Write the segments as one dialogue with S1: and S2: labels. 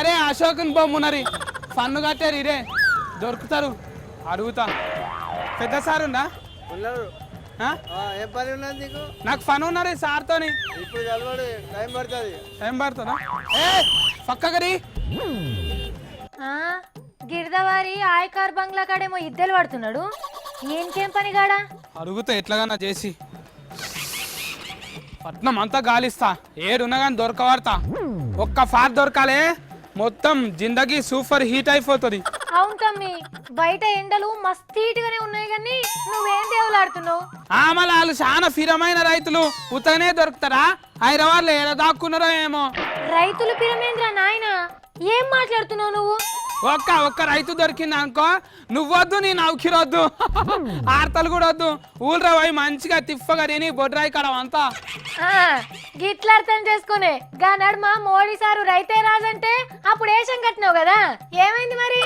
S1: ఇరే అశోకుని బొమ్మునరి fun కట్టారు ఇరే దొరుకుతారు అడుగుతా పెద్ద సార్ ఉందా
S2: ఉన్నారు. ఏం పని ఉన్నది నీకు?
S1: నాకు ఫన్ ఉన్నారు సార్తోని
S2: ఇప్పుడు కలవాడు టైం పడుతుంది.
S1: ఏం పడుతుందా పక్కగరి
S3: గిరిదవారి ఆయకార్ బంగ్లా కాడేమో ఇద్దరు పడుతున్నాడు. ఏంకేం పని గాడా
S1: అడుగుతా ఎట్లాగన్నా చేసి పట్నం అంతా గాలిస్తా ఏడున్నా కానీ దొరకవాడతా ఒక్క ఫార్ దొరకాలే మొత్తం జిందగీ సూపర్ హీట్ అయిపోతుంది.
S3: అవును తమ్మి, బయట ఎండలు మస్తీటుగానే ఉన్నాయి కానీ నువ్వేం దేవులాడుతున్నావు?
S1: మళ్ళీ వాళ్ళు చాలా ఫిరమైన రైతులు ఉత్తగానే దొరుకుతారా? హైదరాబాద్లో ఏడ దాక్కున్నారో ఏమో.
S3: రైతులు పిరమేంద్ర నాయన, ఏం మాట్లాడుతున్నావు నువ్వు?
S1: ఒక్క రైతు దొరికింది అనుకో, నువ్వొద్దు నీ నౌకిరొద్దు ఆర్తలు కూడా వద్దు. ఊళ్ళో పోయి మంచిగా తిప్పగా తిని బొడ్రాయి కడం అంతా
S3: గిట్ల అర్థం చేసుకునే గా నడుమ మోడీ సారు రైతే రాజంటే అప్పుడు ఏషం కట్టినావు కదా, ఏమైంది మరి?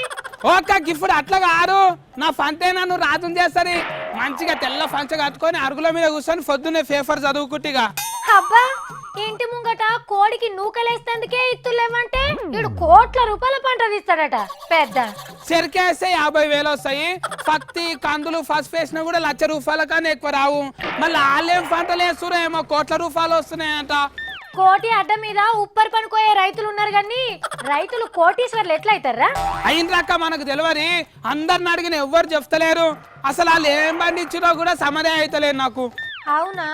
S1: ఇప్పుడు అట్లా కాదు, నా ఫంతే నన్ను రాజుని చేస్తుంది. మంచిగా తెల్ల పంచ కట్టుకొని అరుగుల మీద కూర్చొని పొద్దున్నే పేపర్ చదువుకుంటిగా.
S3: అబ్బా, ఇంటి ముంగట కోడికి నూకలేస్తందుకే ఇత్తులేమంటే ఇడు కోట్ల రూపాయల పంట తీస్తాడట పెద్ద.
S1: చెరికేస్తే 50,000 వస్తాయి. పత్తి కందులు ఫస్ట్ వేసినా కూడా 1,00,000 రూపాయల కన్నా ఎక్కువ రావు. మళ్ళీ వాళ్ళేం పంటలు వేస్తున్నా ఏమో కోట్ల రూపాయలు వస్తున్నాయంట.
S3: కోటి అడ్డ మీద ఉప్పర్ పనుకోయే రైతులు ఉన్నారు కానీ రైతులు కోటీశ్వర్లు ఎట్లయితారా?
S1: అయినరాక మనకు తెలియని అందరిని అడిగిన ఎవ్వరు చెప్తలేరు. అసలు వాళ్ళు ఏం పండించినా కూడా సమదే అయితలేదు నాకు.
S3: అవునా,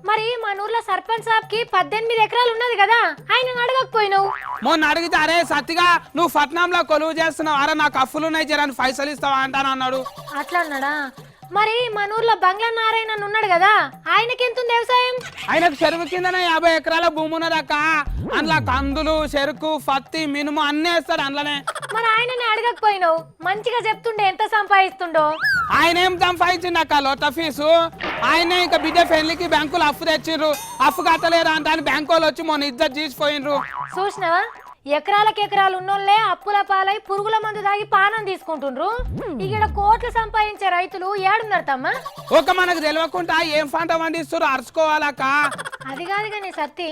S3: మరి మన ఊర్లో సర్పంచ్ సాబ్ కి 18 ఎకరాలు ఉన్నది కదా, ఆయన అడగకపోయినావు?
S1: మొన్న అడిగితే అరే సత్తిగా నువ్వు పట్నంలో కొలువు చేస్తున్నావు, అరే నాకు అప్పులు ఉన్నాయి జరాన్ని పైసలు ఇస్తావా అంటాను అన్నాడు.
S3: అట్లా అన్నాడా? మరి మన ఊర్లో బంగ్లా నారాయణ ఉన్నాడు కదా, ఆయనకి ఎంత ఉంది వ్యవసాయం?
S1: ఆయనకు చెరువు కిందనే 50 ఎకరాల భూమి ఉన్నదక్క. అందులో కందులు చెరుకు పత్తి మినుము అన్నీ వేస్తాడు అందులోనే.
S3: మరి ఆయనని అడగకపోయినావు? మంచిగా చెప్తుండే ఎంత సంపాదిస్తుండో.
S1: ఆయన ఏం సంపాదించిండు అక్క లోట ఫీజు. ఆయన ఇంకా బిడ్డ పెళ్లికి బ్యాంకులు అప్పు తెచ్చిర్రు, అప్పు కట్టలేరు అంట అని బ్యాంకు వాళ్ళు వచ్చి మొన్న ఇద్దరు తీసిపోయినరు.
S3: చూసినావా, ఎకరాలకు ఎకరాలు ఉన్నోళ్లే అప్పుల పాలై పురుగుల మందు తాగి పానం తీసుకుంటుండ్రు. ఇక్కడ కోట్లు సంపాదించే రైతులు ఏడున్నారు తమ్మా?
S1: ఒక మనకు తెలియకుండా ఏం పంట పండిస్తారు అరుచుకోవాలక్క.
S3: అది కాదు కానీ సత్తి,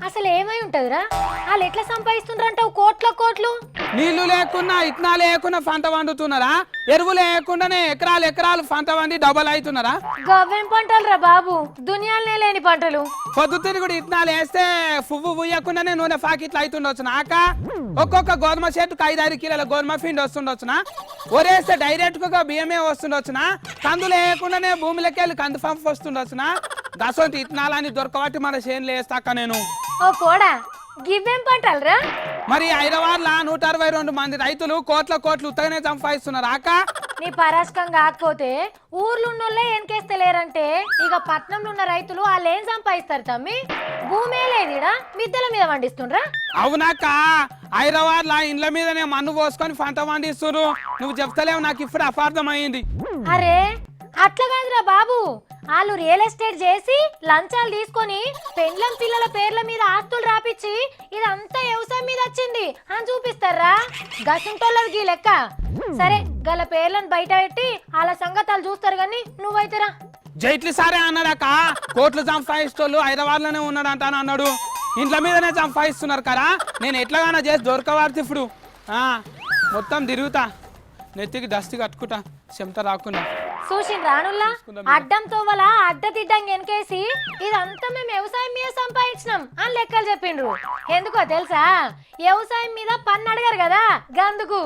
S3: అసలు ఏమై ఉంటదిరా? వాళ్ళు ఎట్లా సంపాదిస్తుండ్రంటావు కోట్ల కోట్లు?
S1: నీళ్లు లేకున్నా ఇట్నా లేకున్నా పంట వండుతున్నారా? ఎరువు లేకుండానే ఎకరాలు ఎకరాలు పంట వండి డబల్ అవుతున్నారా?
S3: గవ్వేం పంటలు రా బాబు, దునియాలనే లేని పంటలు.
S1: పొద్దుతిని కూడా ఇట్నాలు వేస్తే పువ్వు పుయ్యకుండానే నూనె పాకెట్లు అవుతుండొచ్చు నాక. ఒక్కొక్క గోధుమ చెట్టుకు 5-6 కిలోల గోధుమ పిండి వస్తుండొచ్చునా? ఒరేస్తే డైరెక్ట్ గా బియ్యమే వస్తుండొచ్చునా? కందు లేకుండానే భూమిలోకి వెళ్ళి కందు పంపు వస్తుండొచ్చునా? దసంటి ఇట్నాలని దొరకబట్టి మన చేనులు వేస్తాక నేను.
S3: ఓ పోడా, గివ్వేం పంటలరా?
S1: మరి హైదరాబాద్ లా 162 మంది రైతులు కోట్ల కోట్లు ఉత్తగానే సంపాదిస్తున్నారు ఆక.
S3: నీ పరాశకం కాకపోతే ఊర్లు ఉన్నోళ్ళే ఎన్కేస్తలేరంటే ఇక పట్నంలో ఉన్న రైతులు వాళ్ళు ఏం సంపాదిస్తారు తమ్మి? భూమే లేదిడా, మిద్దెల మీద పండిస్తుండ్రా?
S1: అవునాక, హైదరాబాద్ లా ఇండ్ల మీదనే మన్ను పోసుకొని పంట పండిస్తున్నారు. నువ్వు చెప్తలేవు, నాకు ఇప్పుడు అపార్థం అయింది.
S3: అరే అట్లా కాదురా బాబు, వాళ్ళు రియల్ ఎస్టేట్ చేసి లంచాలు తీసుకొని పెండ్లం పిల్లల పేర్ల మీద ఆస్తులు రాపిచ్చి ఇదంతా వ్యవసాయం మీద వచ్చింది అని చూపిస్తారా? గసుంటోళ్ళది గీ లెక్క. సరే, గల పేర్లను బయట పెట్టి వాళ్ళ సంగతాలు చూస్తారు గాని నువ్వైతేరా.
S1: జైట్లీ సారే అన్నాడక, కోట్లు సంపాదిస్తోళ్ళు హైదరాబాద్ లోనే ఉన్నాడంట అని అన్నాడు. ఇంట్ల మీదనే సంపాదిస్తున్నారు కదా, నేను ఎట్లాగానో చేసి దొరకవాడితే ఇప్పుడు మొత్తం తిరుగుతా, నెత్తికి దస్తి కట్టుకుంటా చెమట రాకుండా.
S3: చూసిన రానుల్లా అడ్డంతో వల్ల అడ్డదిడ్డం వెనకేసి ఇదంతా మేము వ్యవసాయం మీద సంపాదించినాం అని లెక్కలు చెప్పిండ్రు. ఎందుకో తెలుసా? వ్యవసాయం మీద పన్ను అడగారు కదా గందుకు.